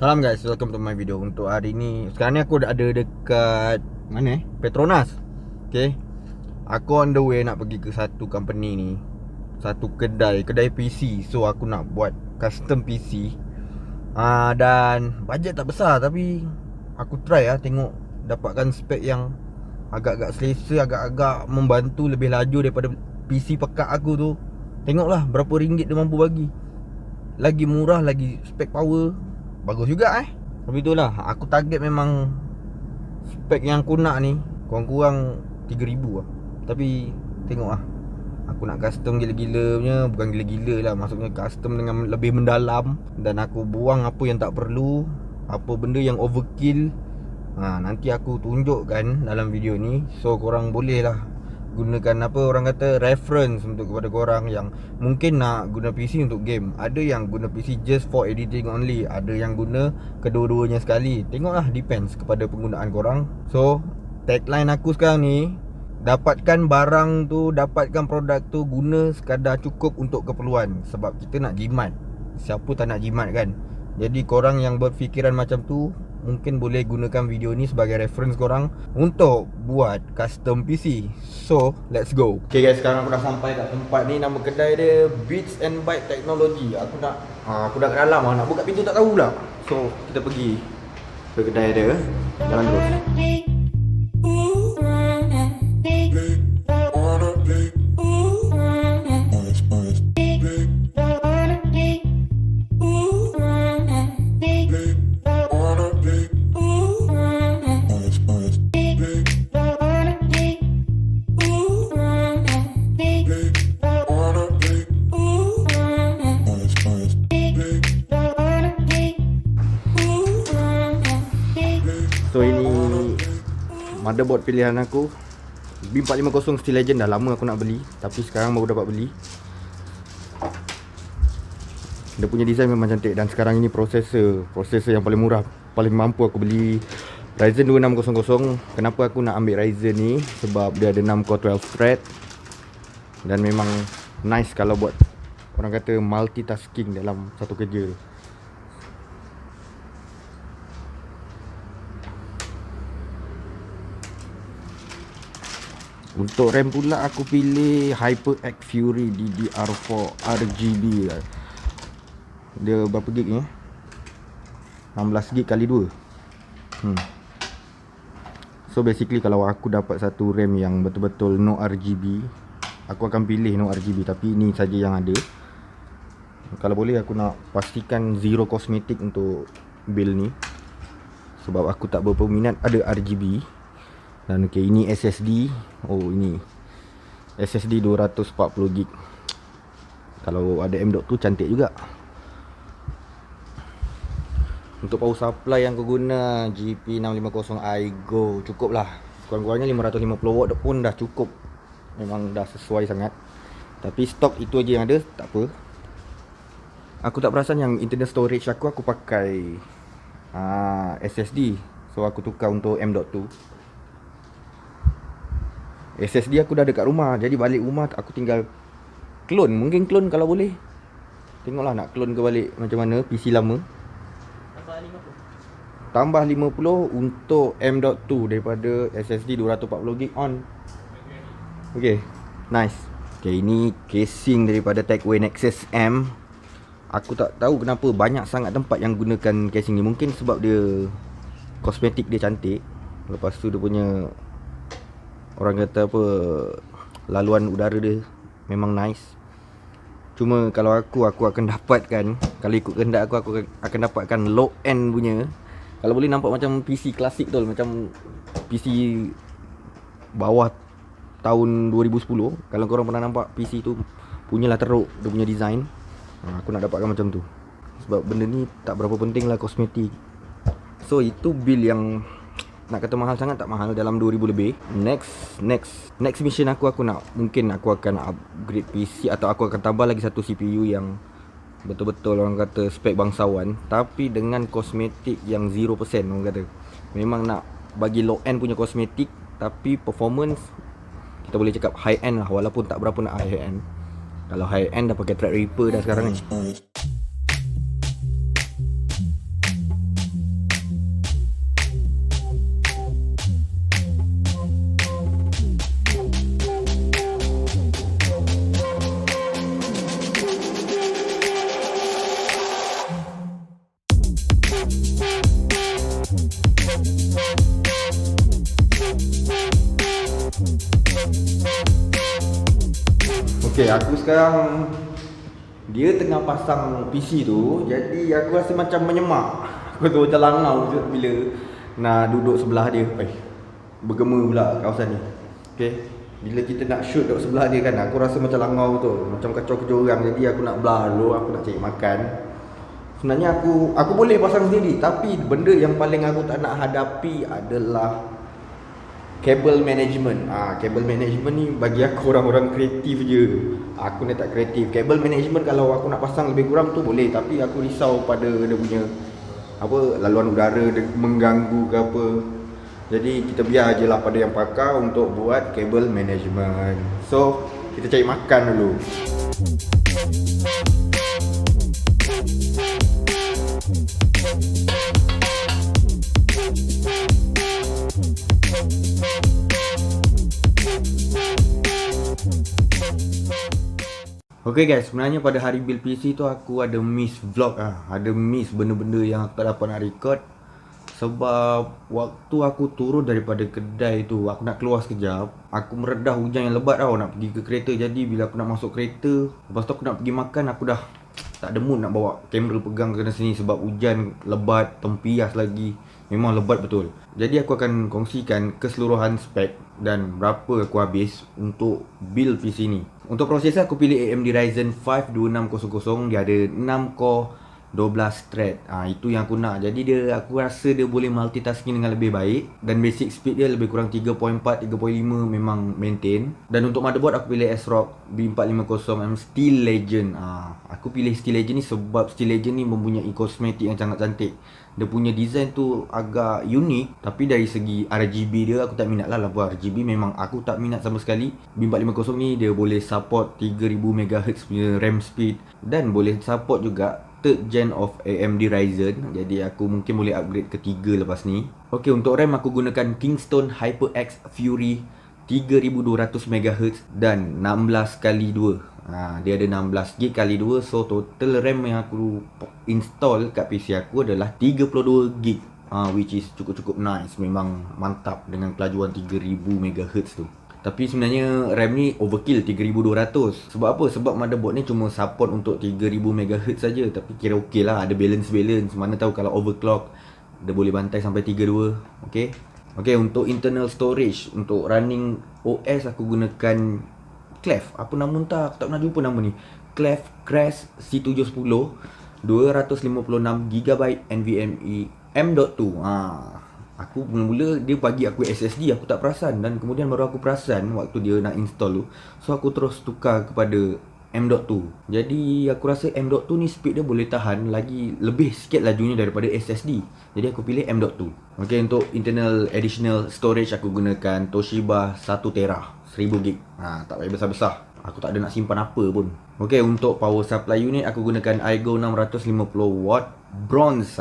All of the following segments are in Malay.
Salam guys, welcome to my video. Untuk hari ni, sekarang ni aku ada dekat mana Petronas. Okay, aku on the way nak pergi ke satu company ni, satu kedai PC. So aku nak buat custom PC. Dan bajet tak besar, tapi aku try tengok dapatkan spek yang agak-agak selesa, agak-agak membantu, lebih laju daripada PC pekat aku tu. Tengoklah berapa ringgit dia mampu bagi. Lagi murah, lagi spek power, bagus juga Tapi itulah, aku target memang spek yang aku nak ni kurang-kurang 3,000 lah. Tapi tengok aku nak custom gila-gila punya. Bukan gila-gila lah, maksudnya custom dengan lebih mendalam. Dan aku buang apa yang tak perlu, apa benda yang overkill. Nanti aku tunjukkan dalam video ni. So korang boleh lah gunakan orang kata reference untuk kepada korang yang mungkin nak guna PC untuk game. Ada yang guna PC just for editing only, ada yang guna kedua-duanya sekali. Tengoklah, depends kepada penggunaan korang. So tagline aku sekarang ni, dapatkan barang tu, dapatkan produk tu, guna sekadar cukup untuk keperluan. Sebab kita nak jimat, siapa tak nak jimat kan. Jadi korang yang berfikiran macam tu, mungkin boleh gunakan video ni sebagai reference korang untuk buat custom PC. So, let's go. Okay guys, sekarang aku dah sampai kat tempat ni. Nama kedai dia Bits and Bytes Technology. Aku dah kat dalam nak buka pintu tak tahu pula. So, kita pergi ke kedai dia. Jalan terus. So ini motherboard pilihan aku, B450 Steel Legend. Dah lama aku nak beli, tapi sekarang baru dapat beli. Dia punya design memang cantik. Dan sekarang ini prosesor yang paling murah, paling mampu aku beli, Ryzen 2600. Kenapa aku nak ambil Ryzen ni? Sebab dia ada 6 core 12 thread. Dan memang nice kalau buat orang kata multitasking dalam satu kerja. Untuk RAM pula aku pilih HyperX Fury DDR4 RGB. Dia berapa gig ni? 16 gig kali 2. So basically kalau aku dapat satu RAM yang betul-betul no RGB, aku akan pilih no RGB. Tapi ini saja yang ada. Kalau boleh aku nak pastikan zero kosmetik untuk build ni, sebab aku tak berapa minat ada RGB. Dan okay, ini SSD. Oh, ini SSD 240GB. Kalau ada M.2 cantik juga. Untuk power supply yang aku guna GP650 iGo. Cukup lah, kurang-kurangnya 550 watt pun dah cukup. Memang dah sesuai sangat. Tapi stok itu aja yang ada, tak apa. Aku tak perasan yang internal storage aku pakai SSD. So aku tukar untuk M.2. SSD aku dah dekat rumah, jadi balik rumah aku tinggal clone. Mungkin clone kalau boleh. Tengoklah nak clone ke balik macam mana PC lama. Tambah 50 untuk M.2 daripada SSD 240GB on. Okay, nice. Okay, ini casing daripada Tagway Nexus M. Aku tak tahu kenapa banyak sangat tempat yang gunakan casing ni. Mungkin sebab dia kosmetik dia cantik. Lepas tu dia punya orang kata apa, laluan udara dia memang nice. Cuma kalau aku akan dapatkan, kalau ikut kehendak aku akan dapatkan low end punya. Kalau boleh nampak macam PC klasik tu, macam PC bawah tahun 2010. Kalau korang pernah nampak PC tu, punyalah teruk dia punya design. Aku nak dapatkan macam tu. Sebab benda ni tak berapa penting lah kosmetik. So itu build yang nak kata mahal sangat tak mahal, dalam 2,000 lebih. Next mission aku nak, mungkin aku akan upgrade PC, atau aku akan tambah lagi satu CPU yang betul-betul orang kata spek bangsawan, tapi dengan kosmetik yang 0% orang kata. Memang nak bagi low end punya kosmetik, tapi performance kita boleh cakap high end lah, walaupun tak berapa nak high end. Kalau high end dah pakai Threadripper dah sekarang ni. aku sekarang dia tengah pasang PC tu. Jadi aku rasa macam menyemak. Aku tu macam langau bila nak duduk sebelah dia. Bergema pula kawasan ni. Okay, bila kita nak shoot duduk sebelah dia kan, aku rasa macam langau tu, macam kacau kerja orang. Jadi aku nak belah dulu, aku nak cari makan. Sebenarnya aku boleh pasang sendiri, tapi benda yang paling aku tak nak hadapi adalah cable management. Cable management ni bagi aku orang-orang kreatif je. Aku ni tak kreatif. Cable management kalau aku nak pasang lebih kurang tu boleh, tapi aku risau pada dia punya laluan udara dia mengganggu ke apa. Jadi kita biar je lah pada yang pakar untuk buat cable management. So kita cari makan dulu. Okay guys, sebenarnya pada hari build PC tu aku ada miss vlog ada miss benda-benda yang aku tak dapat nak record. Sebab waktu aku turun daripada kedai tu, aku nak keluar sekejap, aku meredah hujan yang lebat tau, nak pergi ke kereta. Jadi bila aku nak masuk kereta, lepas tu aku nak pergi makan, aku dah tak ada mood nak bawa kamera pegang ke sini sebab hujan lebat, tempias lagi. Memang lebat betul. Jadi aku akan kongsikan keseluruhan spek dan berapa aku habis untuk build PC ni. Untuk prosesor aku pilih AMD Ryzen 5 2600. Dia ada 6 core 12 thread. Itu yang aku nak. Jadi aku rasa dia boleh multitasking dengan lebih baik. Dan basic speed dia lebih kurang 3.4, 3.5 memang maintain. Dan untuk motherboard aku pilih ASRock B450M Steel Legend. Aku pilih Steel Legend ni sebab Steel Legend ni mempunyai kosmetik yang sangat cantik. Dia punya design tu agak unik, tapi dari segi RGB dia aku tak minat lah buat RGB. Memang aku tak minat sama sekali. B450 ni dia boleh support 3000 MHz punya RAM speed. Dan boleh support juga third gen of AMD Ryzen. Jadi aku mungkin boleh upgrade ke 3 lepas ni. Ok, untuk RAM aku gunakan Kingston HyperX Fury 3200 MHz dan 16x2. Dia ada 16GB kali 2. So total RAM yang aku install kat PC aku adalah 32GB, which is cukup-cukup nice. Memang mantap dengan kelajuan 3000 MHz tu. Tapi sebenarnya RAM ni overkill 3200. Sebab apa? Sebab motherboard ni cuma support untuk 3000 MHz saja. Tapi kira okey lah, ada balance. Mana tahu kalau overclock dia boleh bantai sampai 32. Okay. Okay, untuk internal storage, untuk running OS aku gunakan Clef. Apa nama entah, aku tak pernah jumpa nama ni. Clef Crest C710 256GB NVMe M.2. Aku mula-mula dia bagi aku SSD, aku tak perasan. Dan kemudian baru aku perasan waktu dia nak install tu. So aku terus tukar kepada M.2. Jadi aku rasa M.2 ni speed dia boleh tahan lagi lebih sikit lajunya daripada SSD. Jadi aku pilih M.2. Ok, untuk internal additional storage aku gunakan Toshiba 1TB 1000GB. Tak payah besar-besar, aku tak ada nak simpan apa pun. Ok, untuk power supply unit aku gunakan iGo 650W bronze.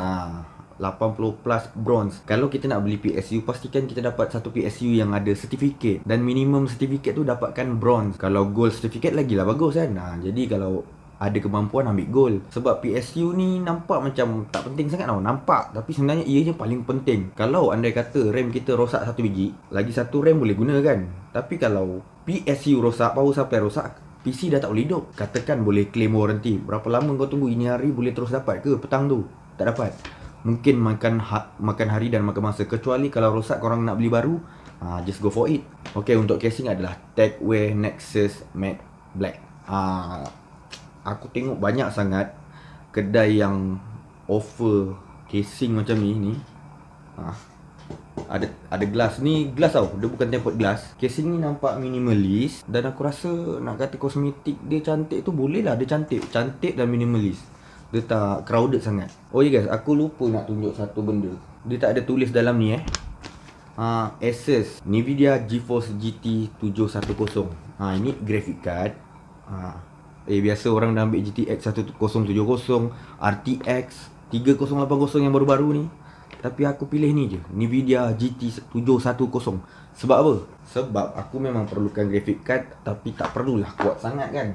80 plus bronze. Kalau kita nak beli PSU, pastikan kita dapat satu PSU yang ada sertifikat. Dan minimum sertifikat tu dapatkan bronze. Kalau gold sertifikat lagi lah bagus kan. Jadi kalau ada kemampuan ambil gold. Sebab PSU ni nampak macam tak penting sangat tau. Nampak, tapi sebenarnya ianya paling penting. Kalau andai kata RAM kita rosak satu biji, lagi satu RAM boleh guna kan. Tapi kalau PSU rosak, power supply rosak, PC dah tak boleh hidup. Katakan boleh claim warranty, berapa lama kau tunggu? Ini hari boleh terus dapat ke petang tu? Tak dapat. Mungkin makan hari dan makan masa. Kecuali kalau rosak korang nak beli baru, just go for it. Ok, untuk casing adalah Techwear Nexus Matte Black. Aku tengok banyak sangat kedai yang offer casing macam ni. Ada glass. Ni glass tau, dia bukan tempered glass. Casing ni nampak minimalis. Dan aku rasa nak kata kosmetik dia cantik tu boleh lah. Dia cantik dan minimalis. Dia tak crowded sangat. Oh ya guys, aku lupa nak tunjuk satu benda. Dia tak ada tulis dalam ni Asus Nvidia GeForce GT 710. Ini graphic card. Biasa orang dah ambil GTX 1070, RTX 3080 yang baru-baru ni. Tapi aku pilih ni je, Nvidia GT 710. Sebab apa? Sebab aku memang perlukan graphic card, tapi tak perlulah kuat sangat kan.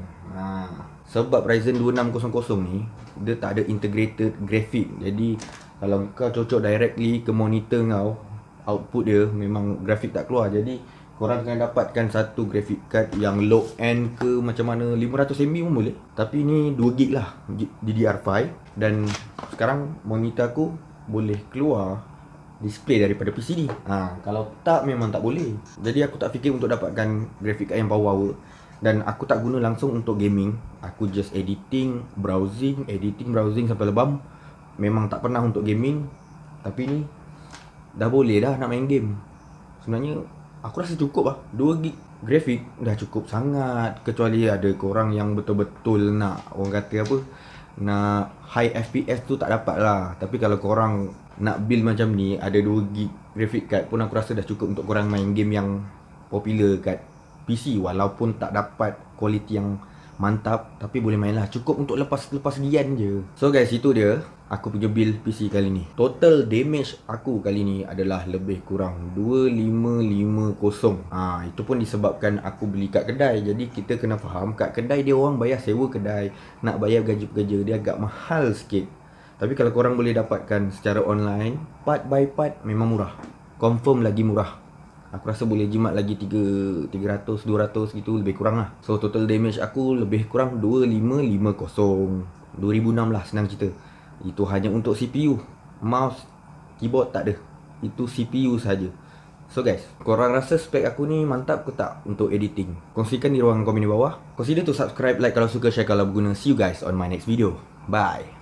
Sebab Ryzen 2600 ni dia tak ada integrated graphic. Jadi kalau kau cocok directly ke monitor kau, output dia memang grafik tak keluar. Jadi korang akan dapatkan satu graphic card yang low end ke macam mana 500MB pun boleh. Tapi ni 2GB lah, DDR5. Dan sekarang monitor aku boleh keluar display daripada PC ni. Kalau tak memang tak boleh. Jadi aku tak fikir untuk dapatkan graphic card yang power. Dan aku tak guna langsung untuk gaming. Aku just editing, browsing sampai lebam. Memang tak pernah untuk gaming. Tapi ni dah boleh dah nak main game. Sebenarnya aku rasa cukup lah. 2GB grafik dah cukup sangat. Kecuali ada korang yang betul-betul nak, orang kata apa, nak high FPS tu tak dapat lah. Tapi kalau korang nak build macam ni, ada 2GB graphic card pun aku rasa dah cukup untuk korang main game yang popular kat PC. Walaupun tak dapat kualiti yang mantap, tapi boleh main lah. Cukup untuk lepas gian je. So guys, itu dia aku punya build PC kali ni. Total damage aku kali ni adalah lebih kurang 2550. Itu pun disebabkan aku beli kat kedai. Jadi kita kena faham, kat kedai dia orang bayar sewa kedai, nak bayar gaji pekerja, dia agak mahal sikit. Tapi kalau korang boleh dapatkan secara online, part by part, memang murah. Confirm lagi murah. Aku rasa boleh jimat lagi 300, 200 gitu, lebih kurang lah. So total damage aku lebih kurang 2550. 2006 lah, senang cerita. Itu hanya untuk CPU. Mouse, keyboard tak ada. Itu CPU saja. So guys, korang rasa spek aku ni mantap ke tak untuk editing? Kongsikan di ruangan komen di bawah. Consider to subscribe, like kalau suka, share kalau berguna. See you guys on my next video. Bye.